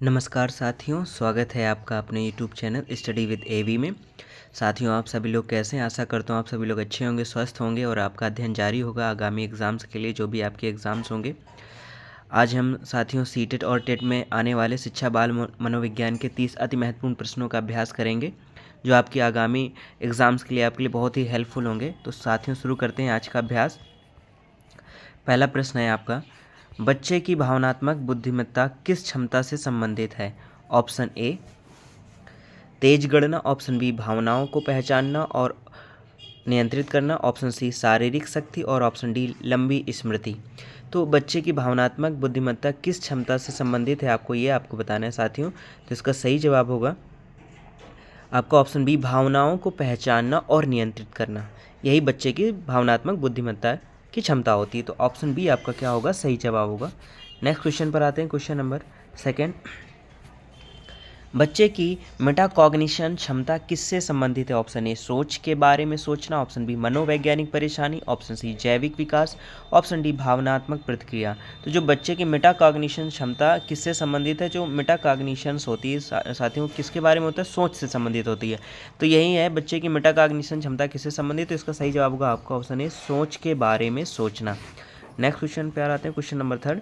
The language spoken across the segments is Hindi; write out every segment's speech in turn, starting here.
नमस्कार साथियों, स्वागत है आपका अपने यूट्यूब चैनल स्टडी विद एवी में। साथियों, आप सभी लोग कैसे हैं? आशा करता हूँ आप सभी लोग अच्छे होंगे, स्वस्थ होंगे और आपका अध्ययन जारी होगा आगामी एग्ज़ाम्स के लिए, जो भी आपके एग्ज़ाम्स होंगे। आज हम साथियों सीटेट और टेट में आने वाले शिक्षा बाल मनोविज्ञान के 30 अति महत्वपूर्ण प्रश्नों का अभ्यास करेंगे, जो आपकी आगामी एग्ज़ाम्स के लिए आपके लिए बहुत ही हेल्पफुल होंगे। तो साथियों शुरू करते हैं आज का अभ्यास। पहला प्रश्न है आपका, बच्चे की भावनात्मक बुद्धिमत्ता किस क्षमता से संबंधित है? ऑप्शन ए तेज गणना, ऑप्शन बी भावनाओं को पहचानना और नियंत्रित करना, ऑप्शन सी शारीरिक शक्ति और ऑप्शन डी लंबी स्मृति। तो बच्चे की भावनात्मक बुद्धिमत्ता किस क्षमता से संबंधित है, आपको बताना है साथियों। तो इसका सही जवाब होगा आपका ऑप्शन बी भावनाओं को पहचानना और नियंत्रित करना। यही बच्चे की भावनात्मक बुद्धिमत्ता की क्षमता होती है। तो ऑप्शन बी आपका क्या होगा? सही जवाब होगा। नेक्स्ट क्वेश्चन पर आते हैं। क्वेश्चन नंबर सेकंड, बच्चे की मेटाकॉग्निशन क्षमता किससे संबंधित है? ऑप्शन ए सोच के बारे में सोचना, ऑप्शन बी मनोवैज्ञानिक परेशानी, ऑप्शन सी जैविक विकास, ऑप्शन डी भावनात्मक प्रतिक्रिया। तो जो बच्चे की मेटाकॉग्निशन क्षमता किससे संबंधित है? जो मेटाकॉग्निशंस होती है साथियों, किसके बारे में होता है? सोच से संबंधित होती है। तो यही है बच्चे की मेटाकॉग्निशन क्षमता किससे संबंधित है। तो इसका सही जवाब होगा आपका ऑप्शन ए सोच के बारे में सोचना। नेक्स्ट क्वेश्चन पर आते हैं। क्वेश्चन नंबर थर्ड,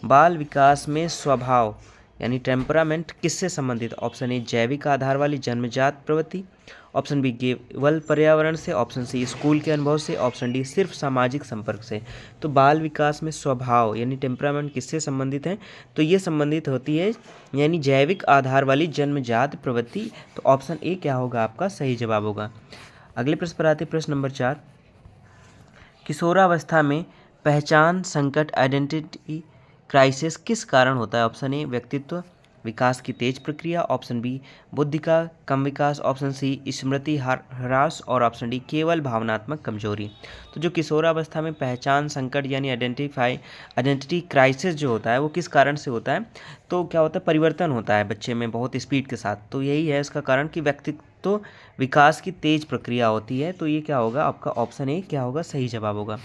बाल विकास में स्वभाव यानी टेम्परामेंट किससे संबंधित? ऑप्शन ए जैविक आधार वाली जन्मजात प्रवृत्ति, ऑप्शन बी केवल पर्यावरण से, ऑप्शन सी स्कूल के अनुभव से, ऑप्शन डी सिर्फ सामाजिक संपर्क से। तो बाल विकास में स्वभाव यानी टेम्परामेंट किससे संबंधित है? तो ये संबंधित होती है यानी जैविक आधार वाली जन्मजात प्रवृत्ति। तो ऑप्शन ए क्या होगा? आपका सही जवाब होगा। अगले प्रश्न पर आते हैं। प्रश्न नंबर 4, किशोरावस्था में पहचान संकट आइडेंटिटी क्राइसिस किस कारण होता है? ऑप्शन ए व्यक्तित्व विकास की तेज प्रक्रिया, ऑप्शन बी बुद्धि का कम विकास, ऑप्शन सी स्मृति ह्रास और ऑप्शन डी केवल भावनात्मक कमजोरी। तो जो किशोरावस्था में पहचान संकट यानी आइडेंटिटी क्राइसिस जो होता है वो किस कारण से होता है? तो क्या होता है? परिवर्तन होता है बच्चे में बहुत स्पीड के साथ। तो यही है इसका कारण कि व्यक्तित्व विकास की तेज प्रक्रिया होती है। तो ये क्या होगा? आपका ऑप्शन ए क्या होगा? सही जवाब होगा।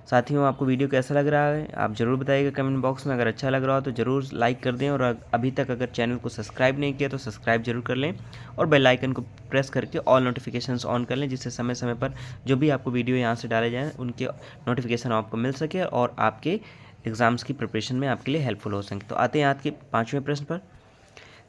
साथियों, आपको वीडियो कैसा लग रहा है आप ज़रूर बताइएगा कमेंट बॉक्स में। अगर अच्छा लग रहा हो तो ज़रूर लाइक कर दें और अभी तक अगर चैनल को सब्सक्राइब नहीं किया तो सब्सक्राइब जरूर कर लें और बेल आइकन को प्रेस करके ऑल नोटिफिकेशंस ऑन कर लें, जिससे समय समय पर जो भी आपको वीडियो यहाँ से डाले जाएँ उनके नोटिफिकेशन आपको मिल सके और आपके एग्ज़ाम्स की प्रिपरेशन में आपके लिए हेल्पफुल हो सके। तो आते हैं आज के 5वें प्रश्न पर,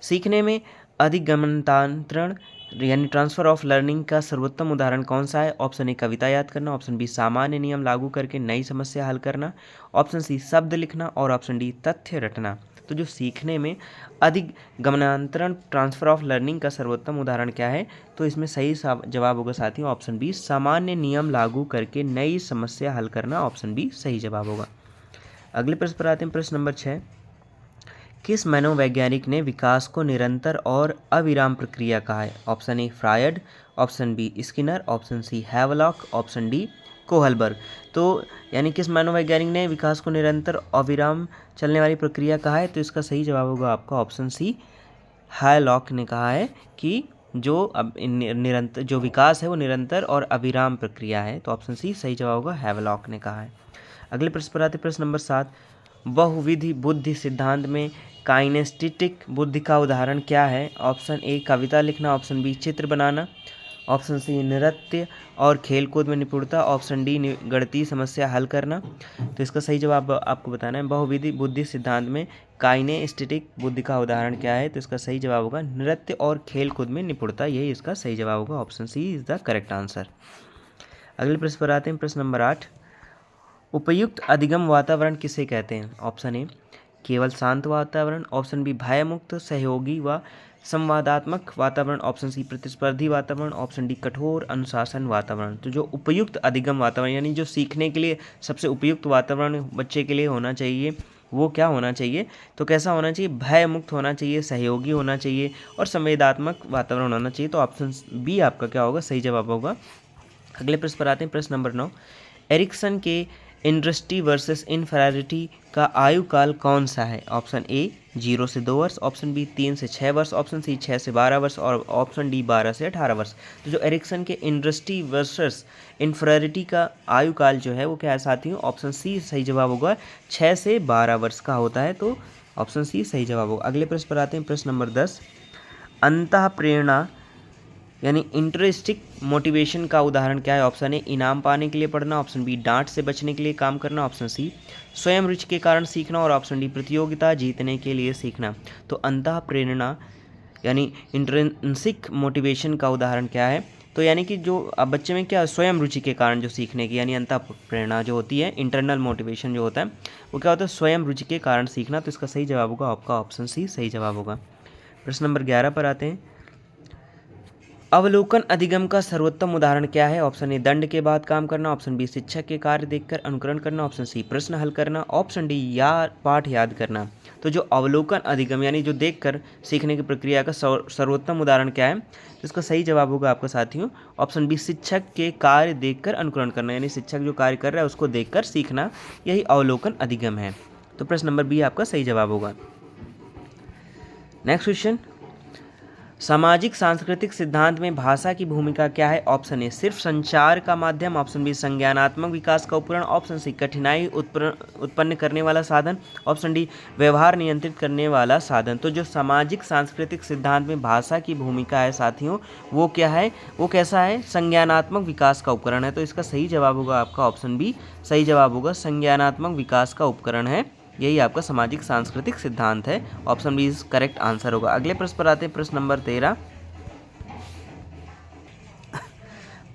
सीखने में अधिगमनांतरण यानी ट्रांसफ़र ऑफ लर्निंग का सर्वोत्तम उदाहरण कौन सा है? ऑप्शन ए कविता याद करना, ऑप्शन बी सामान्य नियम लागू करके नई समस्या हल करना, ऑप्शन सी शब्द लिखना और ऑप्शन डी तथ्य रटना। तो जो सीखने में अधिगमनांतरण ट्रांसफ़र ऑफ लर्निंग का सर्वोत्तम उदाहरण क्या है? तो इसमें सही जवाब होगा साथियों ऑप्शन बी सामान्य नियम लागू करके नई समस्या हल करना। ऑप्शन बी सही जवाब होगा। अगले प्रश्न पर आते हैं। प्रश्न नंबर 6, किस मनोवैज्ञानिक ने विकास को निरंतर और अविराम प्रक्रिया कहा है? Option A Freud, option B Skinner, option C Havelock, option D Kohlberg. तो यानी किस मनोवैज्ञानिक ने विकास को निरंतर अविराम चलने वाली प्रक्रिया कहा है? तो इसका सही जवाब होगा आपका ऑप्शन सी हैवलॉक ने कहा है कि जो अब निरंतर जो विकास है वो निरंतर और अविराम प्रक्रिया है। तो ऑप्शन सी सही जवाब होगा, हैवलॉक ने कहा है। अगले प्रश्न पर आते प्रश्न नंबर 7, बहुविधि बुद्धि सिद्धांत में काइनेस्थिटिक बुद्धि का उदाहरण क्या है? ऑप्शन ए कविता लिखना, ऑप्शन बी चित्र बनाना, ऑप्शन सी नृत्य और खेलकूद में निपुणता, ऑप्शन डी गणितीय समस्या हल करना। तो इसका सही जवाब आपको बताना है। बहुविधि बुद्धि सिद्धांत में काइनेस्थिटिक बुद्धि का उदाहरण क्या है? तो इसका सही जवाब होगा नृत्य और खेलकूद में निपुणता। यही इसका सही जवाब होगा, option C is the correct answer. अगले प्रश्न पर आते हैं। प्रश्न नंबर 8, उपयुक्त अधिगम वातावरण किसे कहते हैं? ऑप्शन ए केवल शांत वातावरण, ऑप्शन बी भयमुक्त सहयोगी व संवादात्मक वातावरण, ऑप्शन सी प्रतिस्पर्धी वातावरण, ऑप्शन डी कठोर अनुशासन वातावरण। तो जो उपयुक्त अधिगम वातावरण यानी जो सीखने के लिए सबसे उपयुक्त वातावरण बच्चे के लिए होना चाहिए वो क्या होना चाहिए? तो कैसा होना चाहिए? भयमुक्त होना चाहिए, सहयोगी होना चाहिए और संवेदात्मक वातावरण होना चाहिए। तो ऑप्शन बी आपका क्या होगा? सही जवाब होगा। अगले प्रश्न पर आते हैं। प्रश्न नंबर 9, एरिक्सन के इंडस्ट्री वर्सेस इन्फेरिटी का आयु काल कौन सा है? ऑप्शन ए 0 से 2 वर्ष, ऑप्शन बी 3 से 6 वर्ष, ऑप्शन सी 6 से 12 वर्ष और ऑप्शन डी 12 से 18 वर्ष। तो जो एरिक्सन के इंडस्ट्री वर्सेस इन्फेरिटी का आयु काल जो है वो क्या है साथियों? ऑप्शन सी सही जवाब होगा, 6 से 12 वर्ष का होता है। तो ऑप्शन सी सही जवाब होगा। अगले प्रश्न पर आते हैं, प्रश्न नंबर 10। अंतः प्रेरणा यानी इंट्रिंसिक मोटिवेशन का उदाहरण क्या है? ऑप्शन ए इनाम पाने के लिए पढ़ना, ऑप्शन बी डांट से बचने के लिए काम करना, ऑप्शन सी स्वयं रुचि के कारण सीखना, और ऑप्शन डी प्रतियोगिता जीतने के लिए सीखना। तो अंतः प्रेरणा यानी इंट्रिंसिक मोटिवेशन का उदाहरण क्या है? तो यानी कि जो अब बच्चे में क्या स्वयं रुचि के कारण जो सीखने की यानी अंतः प्रेरणा जो होती है, इंटरनल मोटिवेशन जो होता है वो क्या होता है? स्वयं रुचि के कारण सीखना। तो इसका सही जवाब होगा आपका ऑप्शन सी सही जवाब होगा। प्रश्न नंबर 11 पर आते हैं। अवलोकन अधिगम का सर्वोत्तम उदाहरण क्या है? ऑप्शन ए दंड के बाद काम करना, ऑप्शन बी शिक्षक के कार्य देखकर अनुकरण करना, ऑप्शन सी प्रश्न हल करना, ऑप्शन डी या पाठ याद करना। तो जो अवलोकन अधिगम यानी जो देखकर सीखने की प्रक्रिया का सर्वोत्तम उदाहरण क्या है? तो इसका सही जवाब होगा आपका साथियों ऑप्शन बी शिक्षक के कार्य देखकर अनुकरण करना, यानी शिक्षक जो कार्य कर रहा है उसको देखकर सीखना, यही अवलोकन अधिगम है। तो प्रश्न नंबर बी आपका सही जवाब होगा। नेक्स्ट क्वेश्चन, सामाजिक सांस्कृतिक सिद्धांत में भाषा की भूमिका क्या है? ऑप्शन ए सिर्फ संचार का माध्यम, ऑप्शन बी संज्ञानात्मक विकास का उपकरण, ऑप्शन सी कठिनाई उत्पन्न करने वाला साधन, ऑप्शन डी व्यवहार नियंत्रित करने वाला साधन। तो जो सामाजिक सांस्कृतिक सिद्धांत में भाषा की भूमिका है साथियों वो क्या है? वो कैसा है? संज्ञानात्मक विकास का उपकरण है। तो इसका सही जवाब होगा आपका ऑप्शन बी सही जवाब होगा, संज्ञानात्मक विकास का उपकरण है, यही आपका सामाजिक सांस्कृतिक सिद्धांत है। Option B is correct answer होगा। अगले प्रश्न पर आते हैं, प्रश्न नंबर 13।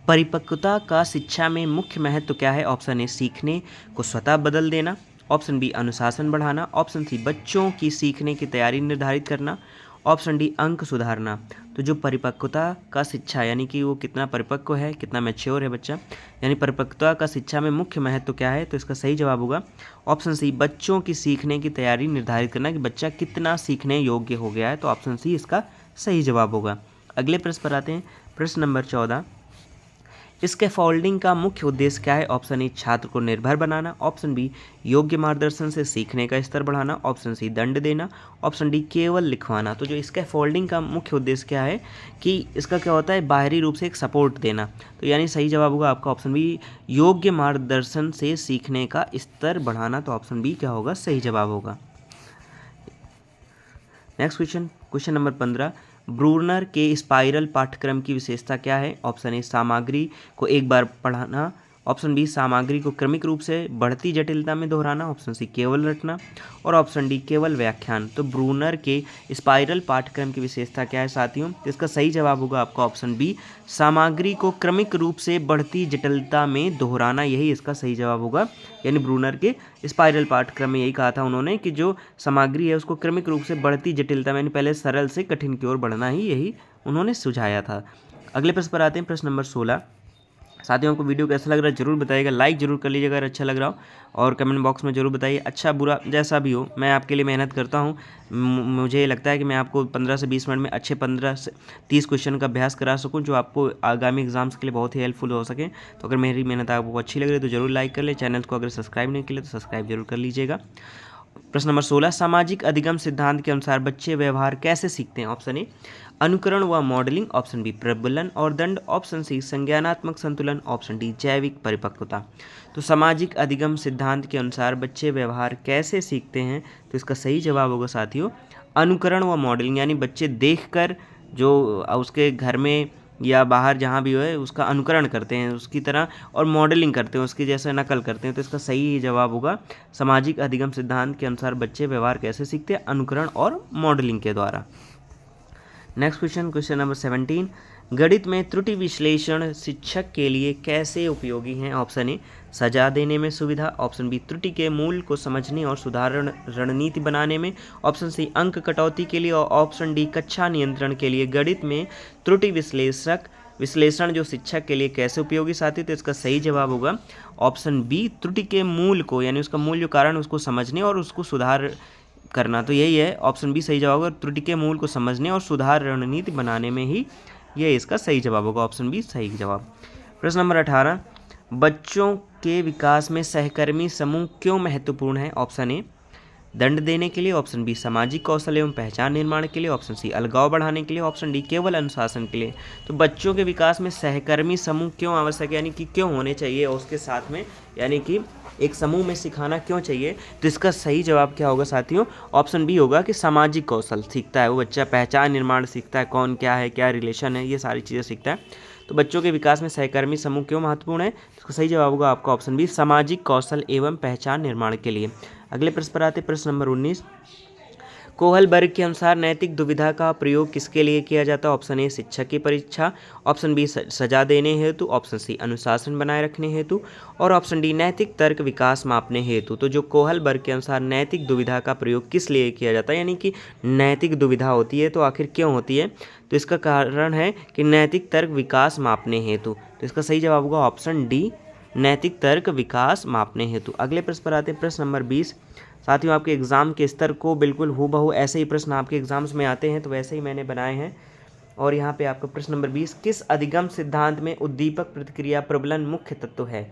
परिपक्वता का शिक्षा में मुख्य महत्व क्या है? ऑप्शन ए सीखने को स्वतः बदल देना, ऑप्शन बी अनुशासन बढ़ाना, ऑप्शन सी बच्चों की सीखने की तैयारी निर्धारित करना, ऑप्शन डी अंक सुधारना। तो जो परिपक्वता का शिक्षा यानी कि वो कितना परिपक्व है, कितना मैच्योर है बच्चा, यानी परिपक्वता का शिक्षा में मुख्य महत्व क्या है? तो इसका सही जवाब होगा ऑप्शन सी बच्चों की सीखने की तैयारी निर्धारित करना, कि बच्चा कितना सीखने योग्य हो गया है। तो ऑप्शन सी इसका सही जवाब होगा। अगले प्रश्न पर आते हैं, प्रश्न नंबर 14। स्कैफोल्डिंग का मुख्य उद्देश्य क्या है? ऑप्शन ए छात्र को निर्भर बनाना, ऑप्शन बी योग्य मार्गदर्शन से सीखने का स्तर बढ़ाना, ऑप्शन सी दंड देना, ऑप्शन डी केवल लिखवाना। तो जो स्कैफोल्डिंग का मुख्य उद्देश्य क्या है कि इसका क्या होता है? बाहरी रूप से एक सपोर्ट देना। तो यानी सही जवाब होगा आपका ऑप्शन बी योग्य मार्गदर्शन से सीखने का स्तर बढ़ाना। तो ऑप्शन बी क्या होगा? सही जवाब होगा। Next question, question number 15। Bruner के स्पाइरल पाठ्यक्रम की विशेषता क्या है? ऑप्शन ए सामग्री को एक बार पढ़ाना, ऑप्शन बी सामग्री को क्रमिक रूप से बढ़ती जटिलता में दोहराना, ऑप्शन सी केवल रटना, और ऑप्शन डी केवल व्याख्यान। तो ब्रूनर के स्पाइरल पाठ्यक्रम की विशेषता क्या है साथियों? तो इसका सही जवाब होगा आपका ऑप्शन बी सामग्री को क्रमिक रूप से बढ़ती जटिलता में दोहराना, यही इसका सही जवाब होगा। यानी ब्रूनर के स्पाइरल पाठ्यक्रम में यही कहा था उन्होंने कि जो सामग्री है उसको क्रमिक रूप से बढ़ती जटिलता में, यानी पहले सरल से कठिन की ओर बढ़ना ही यही उन्होंने सुझाया था। अगले प्रश्न पर आते हैं, प्रश्न नंबर 16। साथियों को वीडियो कैसा लग रहा है जरूर बताइएगा, लाइक जरूर कर लीजिएगा अगर अच्छा लग रहा हो, और कमेंट बॉक्स में जरूर बताइए अच्छा बुरा जैसा भी हो। मैं आपके लिए मेहनत करता हूँ, मुझे लगता है कि मैं आपको 15 से 20 मिनट में अच्छे 15 से 30 क्वेश्चन का अभ्यास करा सकूँ जो आपको आगामी एग्जाम्स के लिए बहुत ही हेल्पफुल हो सके। तो अगर मेरी मेहनत आपको अच्छी लग रही है तो जरूर लाइक कर ले, चैनल को अगर सब्सक्राइब नहीं किया तो सब्सक्राइब जरूर कर लीजिएगा। प्रश्न नंबर 16। सामाजिक अधिगम सिद्धांत के अनुसार बच्चे व्यवहार कैसे सीखते हैं? ऑप्शन ए अनुकरण व मॉडलिंग, ऑप्शन बी प्रबलन और दंड, ऑप्शन सी संज्ञानात्मक संतुलन, ऑप्शन डी जैविक परिपक्वता। तो सामाजिक अधिगम सिद्धांत के अनुसार बच्चे व्यवहार कैसे सीखते हैं? तो इसका सही जवाब होगा साथियों अनुकरण व मॉडलिंग, यानी बच्चे देखकर जो उसके घर में या बाहर जहाँ भी हो है उसका अनुकरण करते हैं उसकी तरह, और मॉडलिंग करते हैं उसकी जैसे नकल करते हैं। तो इसका सही जवाब होगा सामाजिक अधिगम सिद्धांत के अनुसार बच्चे व्यवहार कैसे सीखते हैं? अनुकरण और मॉडलिंग के द्वारा। Next question, question number 17। गणित में त्रुटि विश्लेषण शिक्षक के लिए कैसे उपयोगी हैं? ऑप्शन ए सजा देने में सुविधा, ऑप्शन बी त्रुटि के मूल को समझने और सुधार रणनीति बनाने में, ऑप्शन सी अंक कटौती के लिए, और ऑप्शन डी कक्षा नियंत्रण के लिए। गणित में त्रुटि विश्लेषण जो शिक्षक के लिए कैसे उपयोगी साथी? तो इसका सही जवाब होगा ऑप्शन बी त्रुटि के मूल को, यानी उसका मूल जो कारण उसको समझने और उसको सुधार करना। तो यही है ऑप्शन बी सही जवाब होगा, त्रुटि के मूल को समझने और सुधार रणनीति बनाने में ही ये इसका सही जवाब होगा, ऑप्शन बी सही जवाब। प्रश्न नंबर 18। बच्चों के विकास में सहकर्मी समूह क्यों महत्वपूर्ण है? ऑप्शन ए दंड देने के लिए, ऑप्शन बी सामाजिक कौशल एवं पहचान निर्माण के लिए, ऑप्शन सी अलगाव बढ़ाने के लिए, ऑप्शन डी केवल अनुशासन के लिए। तो बच्चों के विकास में सहकर्मी समूह क्यों आवश्यक है, यानी कि क्यों होने चाहिए उसके साथ में, यानी कि एक समूह में सिखाना क्यों चाहिए। तो इसका सही जवाब क्या होगा साथियों, ऑप्शन बी होगा कि सामाजिक कौशल सीखता है वो बच्चा, पहचान निर्माण सीखता है, कौन क्या है, क्या रिलेशन है, ये सारी चीज़ें सीखता है। तो बच्चों के विकास में सहकर्मी समूह क्यों महत्वपूर्ण है, इसका सही जवाब होगा आपका ऑप्शन बी सामाजिक कौशल एवं पहचान निर्माण के लिए। अगले प्रश्न पर आते, प्रश्न नंबर 19, कोहलबर्ग के अनुसार नैतिक दुविधा का प्रयोग किसके लिए किया जाता है। ऑप्शन ए शिक्षक की परीक्षा, ऑप्शन बी सजा देने हेतु, ऑप्शन सी अनुशासन बनाए रखने हेतु, और ऑप्शन डी नैतिक तर्क विकास मापने हेतु। तो जो कोहलबर्ग के अनुसार नैतिक दुविधा का प्रयोग किस लिए किया जाता है, यानी कि नैतिक दुविधा होती है तो आखिर क्यों होती है, तो इसका कारण है कि नैतिक तर्क विकास मापने हेतु। तो इसका सही जवाब होगा ऑप्शन डी नैतिक तर्क विकास मापने हेतु। अगले प्रश्न पर आते हैं, प्रश्न नंबर 20। साथियों आपके एग्ज़ाम के स्तर को बिल्कुल हूबहू ऐसे ही प्रश्न आपके एग्जाम्स में आते हैं तो वैसे ही मैंने बनाए हैं। और यहाँ पे आपका प्रश्न नंबर 20, किस अधिगम सिद्धांत में उद्दीपक प्रतिक्रिया प्रबलन मुख्य तत्व है।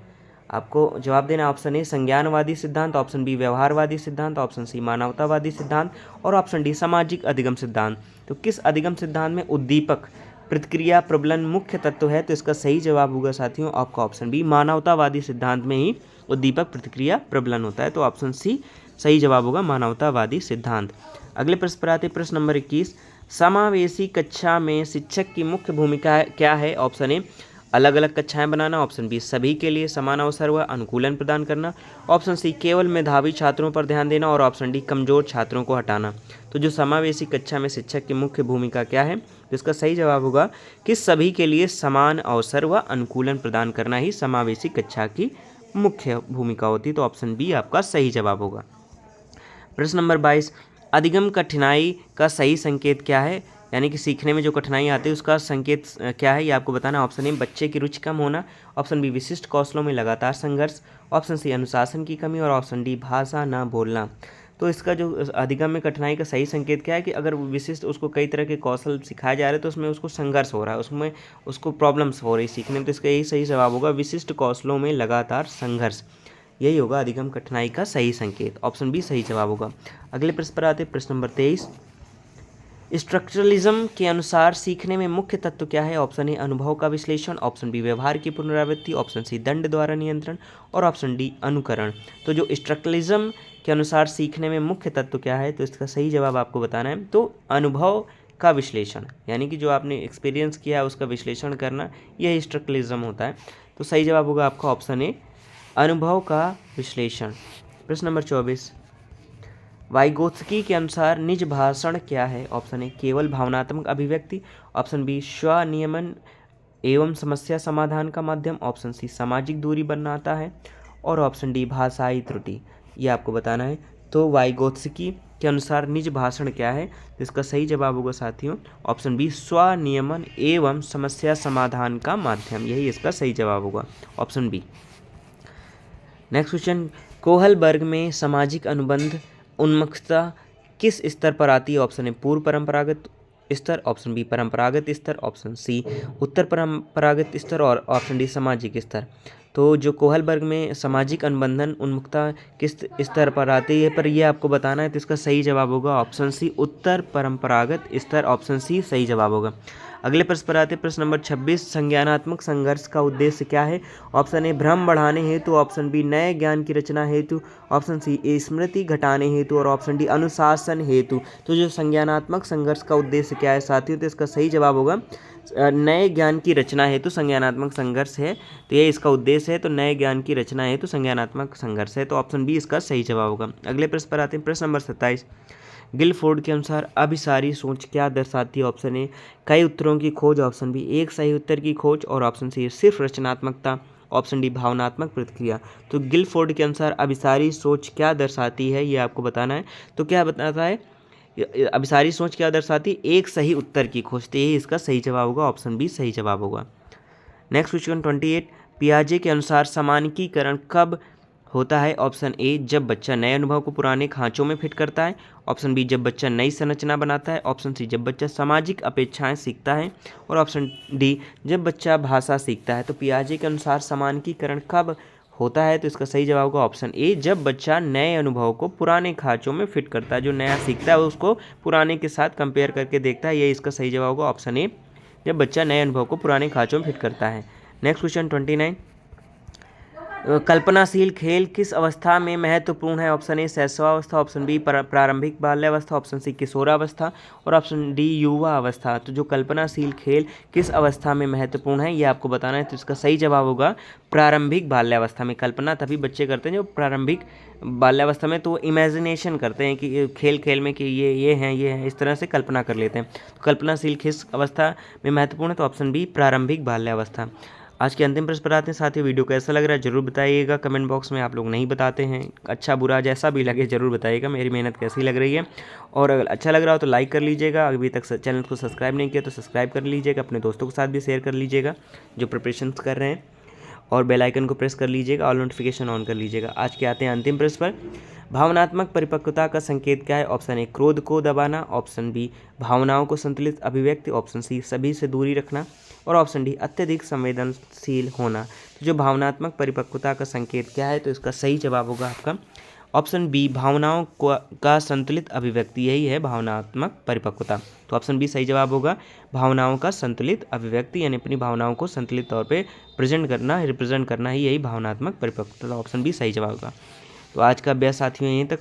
आपको जवाब देना, ऑप्शन ए संज्ञानवादी सिद्धांत, ऑप्शन बी व्यवहारवादी सिद्धांत, ऑप्शन सी मानवतावादी सिद्धांत, और ऑप्शन डी सामाजिक अधिगम सिद्धांत। तो किस अधिगम सिद्धांत में उद्दीपक प्रतिक्रिया प्रबलन मुख्य तत्व है, तो इसका सही जवाब होगा साथियों आपका ऑप्शन बी मानवतावादी सिद्धांत में ही उद्दीपक प्रतिक्रिया प्रबलन होता है। तो ऑप्शन सी सही जवाब होगा मानवतावादी सिद्धांत। अगले प्रश्न पर आते, प्रश्न नंबर 21, समावेशी कक्षा में शिक्षक की मुख्य भूमिका क्या है। ऑप्शन ए अलग अलग कक्षाएं बनाना, ऑप्शन बी सभी के लिए समान अवसर व अनुकूलन प्रदान करना, ऑप्शन सी केवल मेधावी छात्रों पर ध्यान देना, और ऑप्शन डी कमजोर छात्रों को हटाना। तो जो समावेशी कक्षा में शिक्षक की मुख्य भूमिका क्या है, तो इसका सही जवाब होगा कि सभी के लिए समान अवसर व अनुकूलन प्रदान करना ही समावेशी कक्षा की मुख्य भूमिका होती है। तो ऑप्शन बी आपका सही जवाब होगा। प्रश्न नंबर 22, अधिगम कठिनाई का सही संकेत क्या है, यानी कि सीखने में जो कठिनाई आती है उसका संकेत क्या है, ये आपको बताना। ऑप्शन ए बच्चे की रुचि कम होना, ऑप्शन बी विशिष्ट कौशलों में लगातार संघर्ष, ऑप्शन सी अनुशासन की कमी, और ऑप्शन डी भाषा न बोलना। तो इसका जो अधिगम में कठिनाई का सही संकेत क्या है कि अगर विशिष्ट उसको कई तरह के कौशल सिखाए जा रहे हैं तो उसमें उसको संघर्ष हो रहा है, उसमें उसको प्रॉब्लम्स हो रही सीखने में। तो इसका यही सही जवाब होगा विशिष्ट कौशलों में लगातार संघर्ष, यही होगा अधिगम कठिनाई का सही संकेत। ऑप्शन बी सही जवाब होगा। अगले प्रश्न पर आते, प्रश्न नंबर 23, स्ट्रक्चरलिज्म के अनुसार सीखने में मुख्य तत्व क्या है। ऑप्शन ए अनुभव का विश्लेषण, ऑप्शन बी व्यवहार की पुनरावृत्ति, ऑप्शन सी दंड द्वारा नियंत्रण, और ऑप्शन डी अनुकरण। तो जो स्ट्रक्चरलिज्म के अनुसार सीखने में मुख्य तत्व क्या है, तो इसका सही जवाब आपको बताना है। तो अनुभव का विश्लेषण, यानी कि जो आपने एक्सपीरियंस किया है उसका विश्लेषण करना, यही स्ट्रक्चरलिज्म होता है। तो सही जवाब होगा आपका ऑप्शन ए अनुभव का विश्लेषण। प्रश्न नंबर 24, वाइगोत्स्की के अनुसार निज भाषण क्या है। ऑप्शन ए केवल भावनात्मक अभिव्यक्ति, ऑप्शन बी स्वनियमन एवं समस्या समाधान का माध्यम, ऑप्शन सी सामाजिक दूरी बनाता है, और ऑप्शन डी भाषाई त्रुटि। ये आपको बताना है। तो वाइगोत्स्की के अनुसार निज भाषण क्या है, तो इसका सही जवाब होगा साथियों ऑप्शन बी स्वनियमन एवं समस्या समाधान का माध्यम, यही इसका सही जवाब होगा option B. Next question, Kohlberg में सामाजिक अनुबंध उन्मुखता किस स्तर पर आती है। ऑप्शन ए पूर्व परंपरागत स्तर, ऑप्शन बी परंपरागत स्तर, ऑप्शन सी उत्तर परंपरागत स्तर, और ऑप्शन डी सामाजिक स्तर। तो जो कोहलबर्ग में सामाजिक अनुबंधन उन्मुखता किस स्तर पर आती है पर यह आपको बताना है, तो इसका सही जवाब होगा ऑप्शन सी उत्तर परंपरागत स्तर, ऑप्शन सी सही जवाब होगा। अगले प्रश्न पर आते प्रश्न नंबर 26, संज्ञानात्मक संघर्ष का उद्देश्य क्या है। ऑप्शन ए भ्रम बढ़ाने हेतु, ऑप्शन बी नए ज्ञान की रचना हेतु, ऑप्शन सी स्मृति घटाने हेतु, और ऑप्शन डी अनुशासन हेतु। तो जो संज्ञानात्मक संघर्ष का उद्देश्य क्या है साथियों, तो इसका सही जवाब होगा नए ज्ञान की रचना हेतु संज्ञानात्मक संघर्ष है, तो ये इसका उद्देश्य है। तो नए ज्ञान की रचना हेतु संज्ञानात्मक संघर्ष है, तो ऑप्शन बी इसका सही जवाब होगा। अगले प्रश्न पर आते हैं प्रश्न नंबर 27, गिलफोर्ड के अनुसार अभिसारी सोच क्या दर्शाती है। ऑप्शन ए कई उत्तरों की खोज, ऑप्शन बी एक सही उत्तर की खोज, और ऑप्शन सी सिर्फ रचनात्मकता, ऑप्शन डी भावनात्मक प्रतिक्रिया। तो गिलफोर्ड के अनुसार अभिसारी सोच क्या दर्शाती है, ये आपको बताना है। तो क्या बताता है अभिसारी सोच क्या दर्शाती, एक सही उत्तर की खोज, तो यही इसका सही जवाब होगा ऑप्शन बी सही जवाब होगा। नेक्स्ट क्वेश्चन 28, पियाजे के अनुसार समानकीकरण कब होता है। ऑप्शन ए जब बच्चा नए अनुभव को पुराने खांचों में फिट करता है, ऑप्शन बी जब बच्चा नई संरचना बनाता है, ऑप्शन सी जब बच्चा सामाजिक अपेक्षाएं सीखता है, और ऑप्शन डी जब बच्चा भाषा सीखता है। तो पियाजे के अनुसार समानकीकरण कब होता है, तो इसका सही जवाब होगा ऑप्शन ए, जब बच्चा नए अनुभव को पुराने खाँचों में फिट करता है। जो नया सीखता है उसको पुराने के साथ कंपेयर करके देखता है, ये इसका सही जवाब होगा ऑप्शन ए, जब बच्चा नए अनुभव को पुराने खाँचों में फिट करता है। नेक्स्ट क्वेश्चन 29, कल्पनाशील खेल किस अवस्था में महत्वपूर्ण है? ऑप्शन ए शैशवावस्था, ऑप्शन बी प्रारंभिक बाल्यावस्था, ऑप्शन सी किशोरावस्था और ऑप्शन डी युवा अवस्था। तो जो कल्पनाशील खेल किस अवस्था में महत्वपूर्ण है ये आपको बताना है, तो इसका सही जवाब होगा प्रारंभिक बाल्यावस्था में। कल्पना तभी बच्चे करते हैं जो प्रारंभिक बाल्यावस्था में, तो इमेजिनेशन करते हैं कि खेल खेल में कि ये हैं, इस तरह से कल्पना कर लेते हैं। तो कल्पनाशील किस अवस्था में महत्वपूर्ण है? तो ऑप्शन बी प्रारंभिक बाल्यावस्था। आज के अंतिम प्रश्न पर आते हैं। साथियों, वीडियो कैसा लग रहा है जरूर बताइएगा कमेंट बॉक्स में। आप लोग नहीं बताते हैं, अच्छा बुरा जैसा भी लगे जरूर बताइएगा मेरी मेहनत कैसी लग रही है। और अगर अच्छा लग रहा हो तो लाइक कर लीजिएगा, अभी तक चैनल को सब्सक्राइब नहीं किया तो सब्सक्राइब कर लीजिएगा, अपने दोस्तों के साथ भी शेयर कर लीजिएगा जो प्रिपरेशन कर रहे हैं, और बेल आइकन को प्रेस कर लीजिएगा, ऑल नोटिफिकेशन ऑन कर लीजिएगा। आज के आते हैं अंतिम प्रश्न पर। भावनात्मक परिपक्वता का संकेत क्या है? ऑप्शन ए क्रोध को दबाना, ऑप्शन बी भावनाओं को संतुलित अभिव्यक्ति, ऑप्शन सी सभी से दूरी रखना और ऑप्शन डी अत्यधिक संवेदनशील होना। तो जो भावनात्मक परिपक्वता का संकेत क्या है? तो इसका सही जवाब होगा आपका ऑप्शन बी भावनाओं का संतुलित अभिव्यक्ति, यही है भावनात्मक परिपक्वता। तो ऑप्शन बी सही जवाब होगा भावनाओं का संतुलित अभिव्यक्ति, यानी अपनी भावनाओं को संतुलित तौर पे प्रेजेंट करना, रिप्रेजेंट करना ही यही भावनात्मक परिपक्वता। ऑप्शन बी सही जवाब होगा। तो आज का अभ्यास साथियों यहीं तक।